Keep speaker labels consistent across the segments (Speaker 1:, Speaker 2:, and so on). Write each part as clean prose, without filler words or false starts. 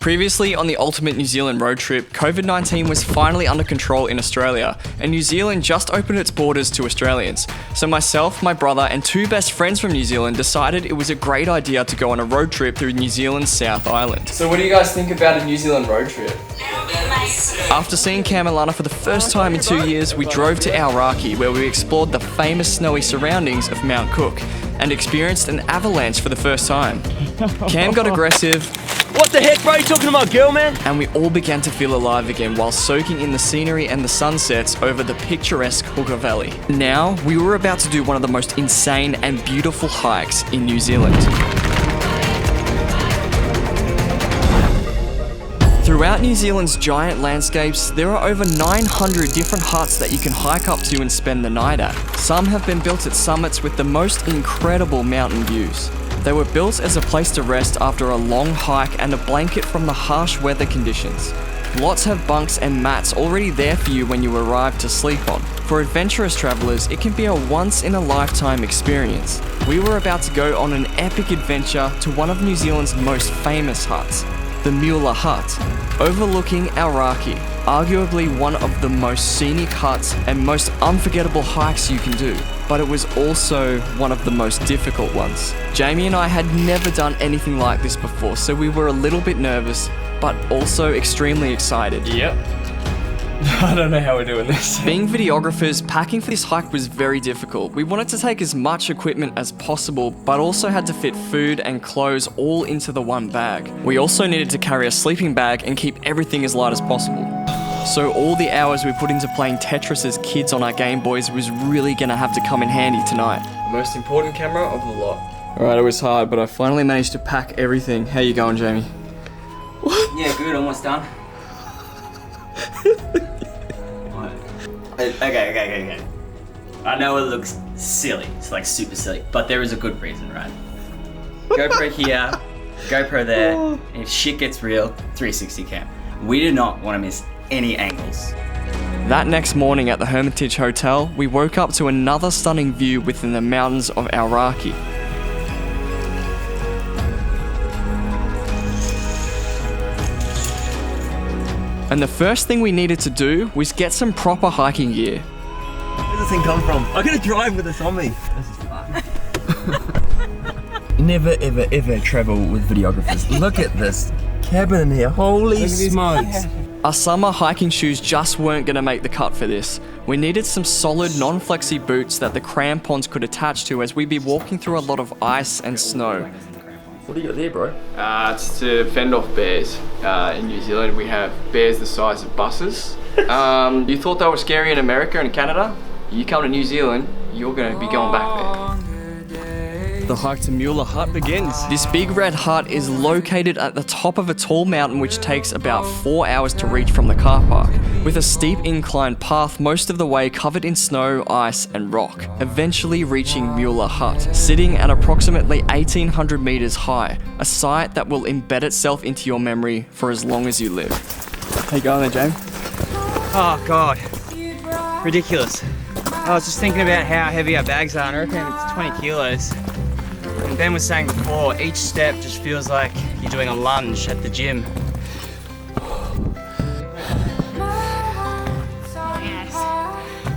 Speaker 1: Previously on the ultimate New Zealand road trip, COVID-19 was finally under control in Australia, and New Zealand just opened its borders to Australians. So myself, my brother, and two best friends from New Zealand decided it was a great idea to go on a road trip through New Zealand's South Island. So what do you guys think about a New Zealand road trip? After seeing Cam and Lana for the first time in 2 years, we drove to Aoraki, where we explored the famous snowy surroundings of Mount Cook and experienced an avalanche for the first time. Cam got aggressive.
Speaker 2: What the heck, bro? You talking about girl, man?
Speaker 1: And we all began to feel alive again while soaking in the scenery and the sunsets over the picturesque Hooker Valley. Now, we were about to do one of the most insane and beautiful hikes in New Zealand. Throughout New Zealand's giant landscapes, there are over 900 different huts that you can hike up to and spend the night at. Some have been built at summits with the most incredible mountain views. They were built as a place to rest after a long hike and a blanket from the harsh weather conditions. Lots have bunks and mats already there for you when you arrive to sleep on. For adventurous travellers, it can be a once-in-a-lifetime experience. We were about to go on an epic adventure to one of New Zealand's most famous huts, the Mueller hut, overlooking Aoraki, arguably one of the most scenic huts and most unforgettable hikes you can do. But it was also one of the most difficult ones. Jamie and I had never done anything like this before, so we were a little bit nervous, but also extremely excited.
Speaker 2: Yep. I don't know how we're doing this.
Speaker 1: Being videographers, packing for this hike was very difficult. We wanted to take as much equipment as possible, but also had to fit food and clothes all into the one bag. We also needed to carry a sleeping bag and keep everything as light as possible. So all the hours we put into playing Tetris as kids on our Game Boys was really gonna have to come in handy tonight. Most important camera of the lot. Alright, it was hard, but I finally managed to pack everything. How you going, Jamie?
Speaker 3: What? Yeah, good, almost done. Okay. I know it looks silly, it's like super silly, but there is a good reason, right? GoPro here, GoPro there, and if shit gets real, 360 cam. We do not want to miss any angles.
Speaker 1: That next morning at the Hermitage Hotel, we woke up to another stunning view within the mountains of Aoraki. And the first thing we needed to do was get some proper hiking gear.
Speaker 2: Where does this thing come from? I'm gonna drive with this on me. This is fun. Never ever travel with videographers. Look at this cabin in here. Holy smokes.
Speaker 1: Our summer hiking shoes just weren't gonna make the cut for this. We needed some solid non-flexy boots that the crampons could attach to, as we'd be walking through a lot of ice and snow.
Speaker 2: What do you got there, bro?
Speaker 4: It's to fend off bears. In New Zealand, we have bears the size of buses. You thought they were scary in America and Canada? You come to New Zealand, you're going to be going back there.
Speaker 1: The hike to Mueller hut begins. This big red hut is located at the top of a tall mountain which takes about 4 hours to reach from the car park, with a steep incline path most of the way covered in snow, ice and rock, eventually reaching Mueller hut, sitting at approximately 1,800 meters high, a site that will embed itself into your memory for as long as you live. How you going there, James?
Speaker 5: Oh God, ridiculous. I was just thinking about how heavy our bags are, and I reckon it's 20 kilos. And Ben was saying before, each step just feels like you're doing a lunge at the gym.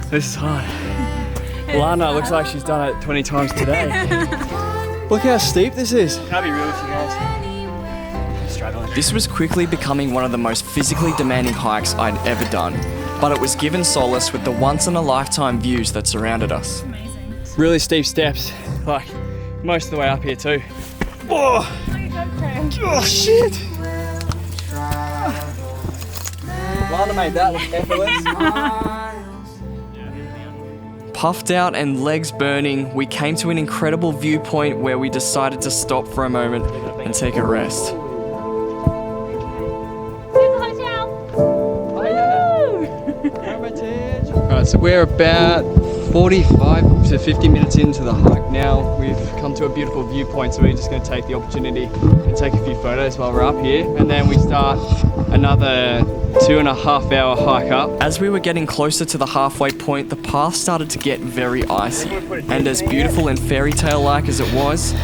Speaker 1: This is hard. Lana looks like she's done it 20 times today. Look how steep this is.
Speaker 5: Can I be real with you guys? I'm struggling.
Speaker 1: This was quickly becoming one of the most physically demanding hikes I'd ever done, but it was given solace with the once-in-a-lifetime views that surrounded us. Really steep steps, like most of the way up here too. Oh, oh shit! Lana made that look effortless. Puffed out and legs burning, we came to an incredible viewpoint where we decided to stop for a moment and take a rest. Alright, so we're about 45 to 50 minutes into the hike now. We've come to a beautiful viewpoint, so we're just going to take the opportunity and take a few photos while we're up here, and then we start another 2.5 hour hike up. As we were getting closer to the halfway point, the path started to get very icy, and as beautiful and fairy tale like as it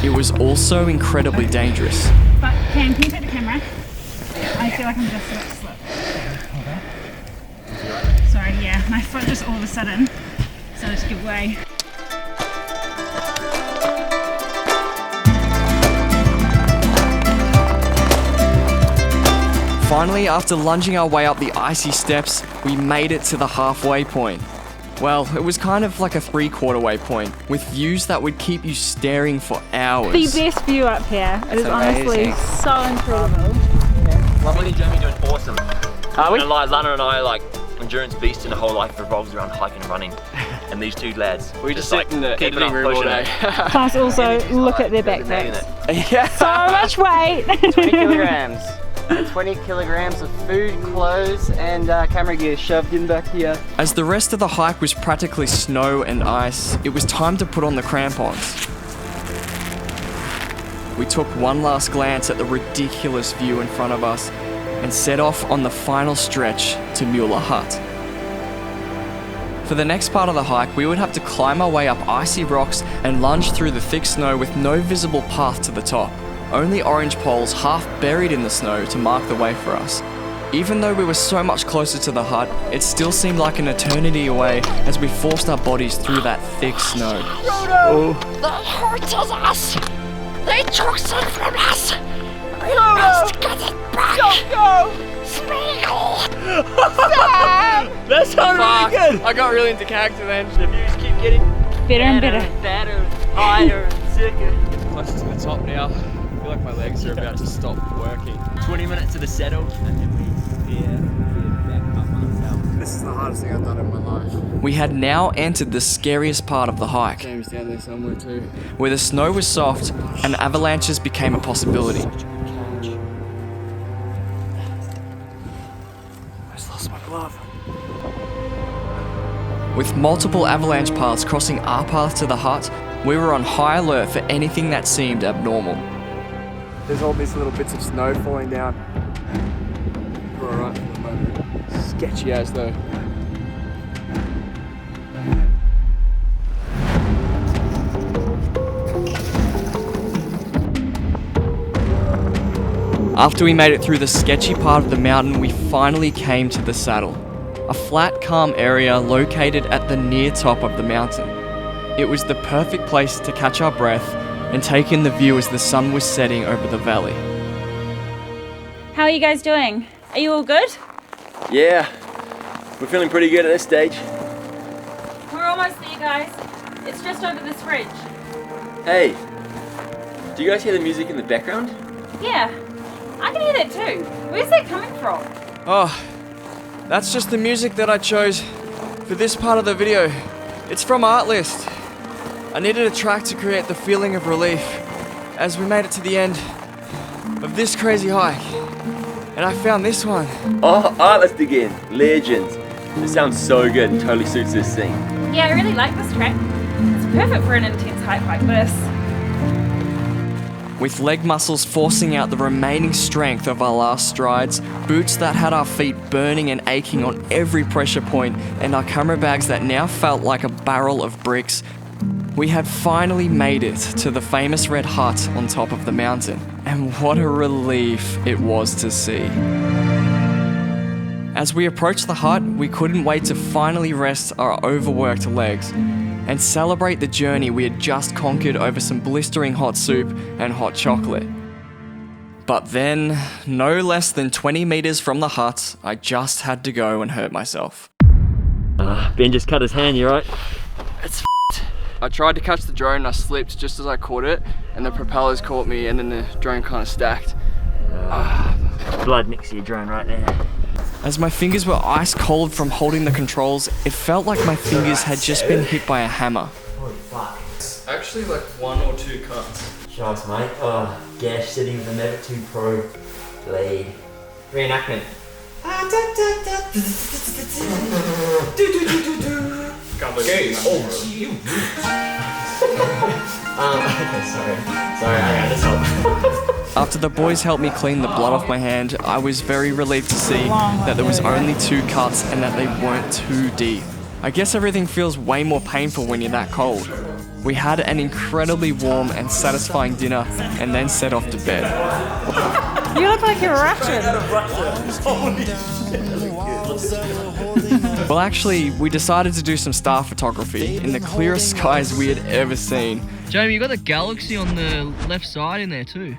Speaker 1: was also incredibly dangerous.
Speaker 6: But Cam, can you take the camera? I I feel like I'm just about to slip. Sorry, yeah, my foot just all of a sudden started to give way.
Speaker 1: Finally, after lunging our way up the icy steps, we made it to the halfway point. Well, it was kind of like a 3/4 way point, with views that would keep you staring for hours.
Speaker 6: The best view up here. It is honestly so incredible.
Speaker 2: Lovely Jamie doing awesome.
Speaker 5: Are we?
Speaker 2: And like Lana and I, like endurance beast, and the whole life revolves around hiking and running. And these two lads,
Speaker 4: We just sit in the
Speaker 2: keeping
Speaker 4: editing
Speaker 2: up,
Speaker 4: room all
Speaker 2: pushing
Speaker 4: day.
Speaker 2: it.
Speaker 6: Plus also, look at their backpacks. So much weight.
Speaker 5: 20 kilograms. 20 kilograms of food, clothes, and camera gear shoved in back here.
Speaker 1: As the rest of the hike was practically snow and ice, it was time to put on the crampons. We took one last glance at the ridiculous view in front of us and set off on the final stretch to Mueller Hut. For the next part of the hike, we would have to climb our way up icy rocks and lunge through the thick snow with no visible path to the top. Only orange poles half buried in the snow to mark the way for us. Even though we were so much closer to the hut, it still seemed like an eternity away as we forced our bodies through that thick snow.
Speaker 7: The hurts us! They took it from us! We must get it back! Go! Spiegel!
Speaker 5: That sounded really good! I got really into character then. The views keep getting
Speaker 6: Better and better.
Speaker 5: better, higher, sicker. Close to the top now. I feel like my legs are about to stop working.
Speaker 2: 20 minutes to the saddle, and then we back up myself.
Speaker 5: This is the hardest thing I've done in my life.
Speaker 1: We had now entered the scariest part of the hike,
Speaker 5: James down there somewhere too.
Speaker 1: where the snow was soft and avalanches became a possibility.
Speaker 5: I just lost my glove.
Speaker 1: With multiple avalanche paths crossing our path to the hut, we were on high alert for anything that seemed abnormal.
Speaker 5: There's all these little bits of snow falling down. We're alright for the moment. Sketchy as though.
Speaker 1: After we made it through the sketchy part of the mountain, we finally came to the saddle. A flat, calm area located at the near top of the mountain. It was the perfect place to catch our breath and take in the view as the sun was setting over the valley.
Speaker 6: How are you guys doing? Are you all good?
Speaker 2: Yeah, we're feeling pretty good at this stage.
Speaker 6: We're almost there, guys. It's just over this ridge.
Speaker 2: Hey, do you guys hear the music in the background?
Speaker 6: Yeah, I can hear that too. Where's that coming from?
Speaker 1: Oh, that's just the music that I chose for this part of the video. It's from Artlist. I needed a track to create the feeling of relief as we made it to the end of this crazy hike. And I found this one.
Speaker 2: Oh, Artlist again, legends. It sounds so good and totally suits this scene.
Speaker 6: Yeah, I really like this track. It's perfect for an intense hike like this.
Speaker 1: With leg muscles forcing out the remaining strength of our last strides, boots that had our feet burning and aching on every pressure point, and our camera bags that now felt like a barrel of bricks, we had finally made it to the famous red hut on top of the mountain. And what a relief it was to see. As we approached the hut, we couldn't wait to finally rest our overworked legs and celebrate the journey we had just conquered over some blistering hot soup and hot chocolate. But then, no less than 20 meters from the hut, I just had to go and hurt myself.
Speaker 2: Ben just cut his hand, you right?
Speaker 4: I tried to catch the drone and I slipped just as I caught it, and the propellers caught me and then the drone kind of stacked.
Speaker 2: Blood next to your drone right there.
Speaker 1: As my fingers were ice cold from holding the controls, it felt like my fingers had just been hit by a hammer.
Speaker 2: Holy fuck.
Speaker 1: Actually like 1 or 2 cuts.
Speaker 2: Sharks, mate. Oh, gash sitting with the Never 2 Pro lead. Reenactment. Okay, sorry, I got this one.
Speaker 1: After the boys helped me clean the blood off my hand, I was very relieved to see that there was only 2 cuts and that they weren't too deep. I guess everything feels way more painful when you're that cold. We had an incredibly warm and satisfying dinner and then set off to bed.
Speaker 6: You look like you're Russian.
Speaker 1: Well, actually, we decided to do some star photography in the clearest skies we had ever seen.
Speaker 8: Jamie, you got the galaxy on the left side in there too.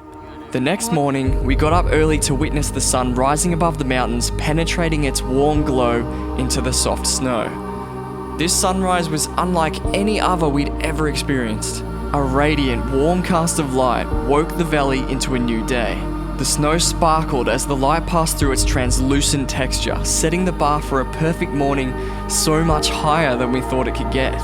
Speaker 1: The next morning, we got up early to witness the sun rising above the mountains, penetrating its warm glow into the soft snow. This sunrise was unlike any other we'd ever experienced. A radiant, warm cast of light woke the valley into a new day. The snow sparkled as the light passed through its translucent texture, setting the bar for a perfect morning so much higher than we thought it could get.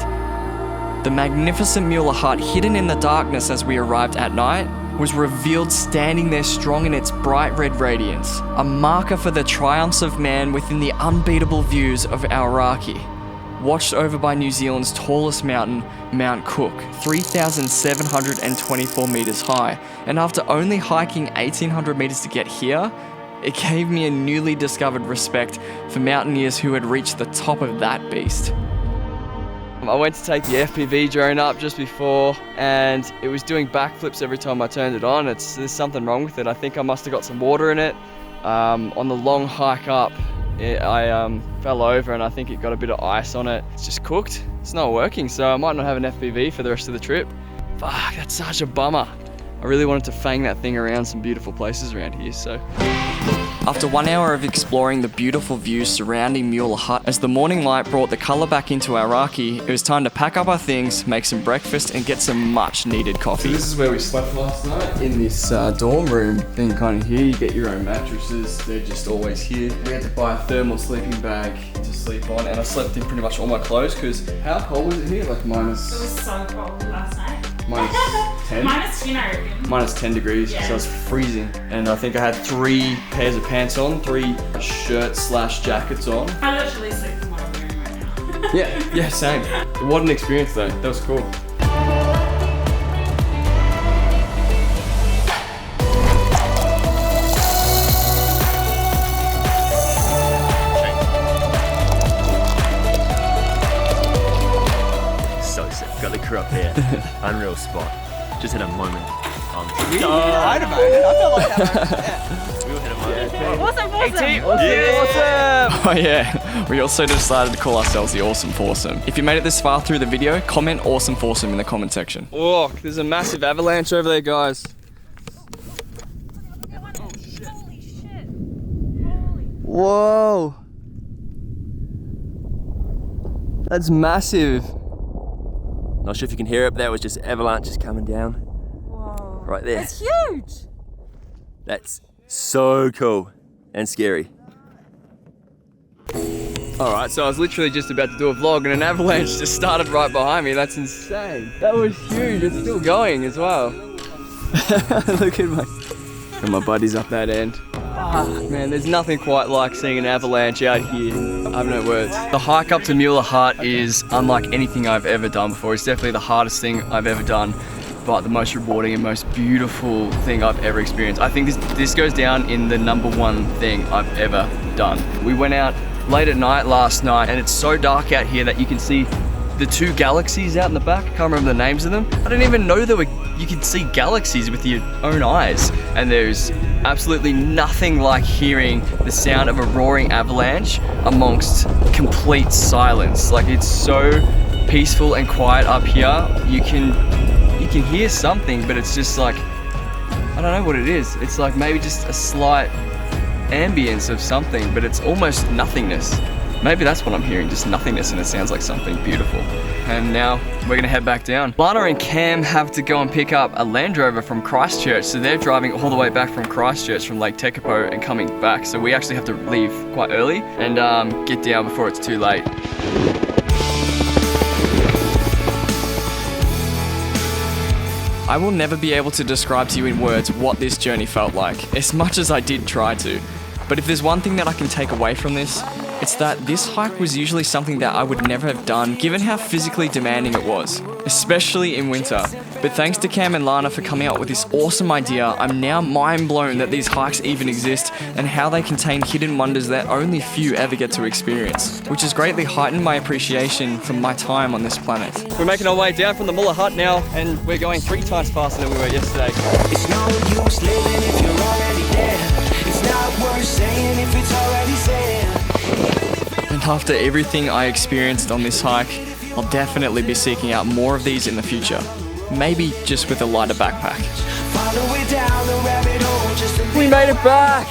Speaker 1: The magnificent Mueller hut, hidden in the darkness as we arrived at night, was revealed standing there strong in its bright red radiance, a marker for the triumphs of man within the unbeatable views of Aoraki. Watched over by New Zealand's tallest mountain, Mount Cook, 3,724 metres high, and after only hiking 1,800 metres to get here, it gave me a newly discovered respect for mountaineers who had reached the top of that beast. I went to take the FPV drone up just before, and it was doing backflips every time I turned it on. There's something wrong with it. I think I must have got some water in it. On the long hike up, I fell over and I think it got a bit of ice on it. It's just cooked. It's not working, so I might not have an FPV for the rest of the trip. Fuck, that's such a bummer. I really wanted to fang that thing around some beautiful places around here, so. After 1 hour of exploring the beautiful views surrounding Mueller hut, as the morning light brought the colour back into Aoraki, it was time to pack up our things, make some breakfast and get some much needed coffee. So this is where we slept last night, in this dorm room thing kind of here. You get your own mattresses, they're just always here. We had to buy a thermal sleeping bag to sleep on, and I slept in pretty much all my clothes because how cold was it here? Like minus...
Speaker 6: It was so cold last night.
Speaker 1: Minus 10?
Speaker 6: Minus 10, I reckon.
Speaker 1: Minus 10 degrees,
Speaker 6: Yeah.
Speaker 1: so it's freezing. And I think I had 3 pairs of pants on, 3 shirts/jackets on.
Speaker 6: I literally sleep in what I'm wearing right now.
Speaker 1: Yeah, same. What an experience though, that was cool.
Speaker 2: So sick. Got the crew up here. Unreal spot. Just had a moment.
Speaker 5: I felt like that.
Speaker 2: We all had a moment.
Speaker 6: Awesome.
Speaker 1: Oh yeah, we also decided to call ourselves the Awesome Foursome. If you made it this far through the video, comment Awesome Foursome in the comment section. Oh, there's a massive avalanche over there, guys.
Speaker 6: Holy shit.
Speaker 1: Whoa. That's massive.
Speaker 2: Not sure if you can hear it, but that was just avalanches coming down.
Speaker 6: Whoa.
Speaker 2: Right there.
Speaker 6: It's huge.
Speaker 2: That's so cool and scary.
Speaker 1: Alright, so I was literally just about to do a vlog and an avalanche just started right behind me. That's insane. That was huge. It's still going as well. Look at my buddies up that end. Man, there's nothing quite like seeing an avalanche out here. I have no words. The hike up to Mueller hut is unlike anything I've ever done before. It's definitely the hardest thing I've ever done, but the most rewarding and most beautiful thing I've ever experienced. I think this goes down in the #1 thing I've ever done. We went out late at night last night and it's so dark out here that you can see the 2 galaxies out in the back. I can't remember the names of them. I didn't even know you could see galaxies with your own eyes. And there's absolutely nothing like hearing the sound of a roaring avalanche amongst complete silence. Like, it's so peaceful and quiet up here. You can hear something, but it's just like, I don't know what it is. It's like maybe just a slight ambience of something, but it's almost nothingness. Maybe that's what I'm hearing, just nothingness, and it sounds like something beautiful. And now we're gonna head back down. Lana and Cam have to go and pick up a Land Rover from Christchurch, so they're driving all the way back from Christchurch, from Lake Tekapo, and coming back. So we actually have to leave quite early and get down before it's too late. I will never be able to describe to you in words what this journey felt like, as much as I did try to. But if there's one thing that I can take away from this, It's that this hike was usually something that I would never have done given how physically demanding it was, especially in winter. But thanks to Cam and Lana for coming up with this awesome idea, I'm now mind blown that these hikes even exist and how they contain hidden wonders that only few ever get to experience, which has greatly heightened my appreciation for my time on this planet. We're making our way down from the Mueller hut now, and we're going 3 times faster than we were yesterday.
Speaker 9: It's no use living if you're already dead. It's not worth saying if it's already said.
Speaker 1: And after everything I experienced on this hike, I'll definitely be seeking out more of these in the future. Maybe just with a lighter backpack.
Speaker 9: Follow it down the rabbit hole just to
Speaker 1: We made it back!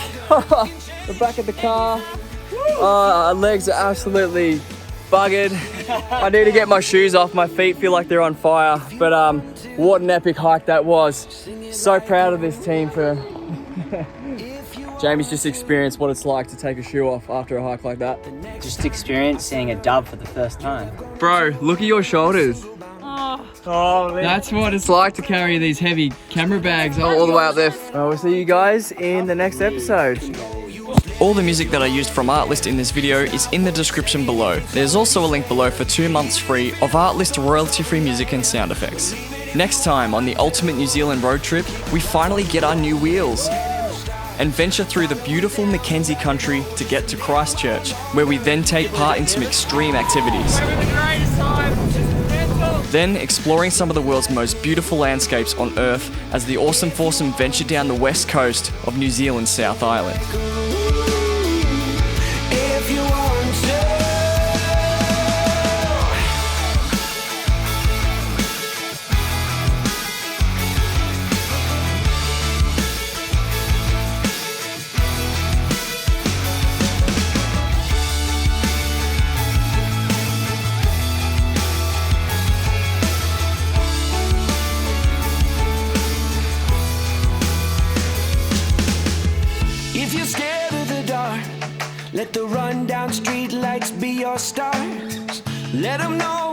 Speaker 1: We're back at the car. Our legs are absolutely buggered. I need to get my shoes off. My feet feel like they're on fire. But what an epic hike that was. So proud of this team for... Jamie's just experienced what it's like to take a shoe off after a hike like that.
Speaker 5: Just experiencing a dub for the first time.
Speaker 1: Bro, look at your shoulders.
Speaker 6: Oh,
Speaker 1: That's what it's like to carry these heavy camera bags all the way up there. Well, we'll see you guys in the next episode. All the music that I used from Artlist in this video is in the description below. There's also a link below for 2 months free of Artlist royalty-free music and sound effects. Next time on the ultimate New Zealand road trip, we finally get our new wheels and venture through the beautiful Mackenzie country to get to Christchurch, where we then take part in some extreme activities. Then exploring some of the world's most beautiful landscapes on Earth as the awesome foursome venture down the west coast of New Zealand's South Island.
Speaker 9: if you want to. If you're scared of the dark, let the rundown streetlights be your stars. Let them know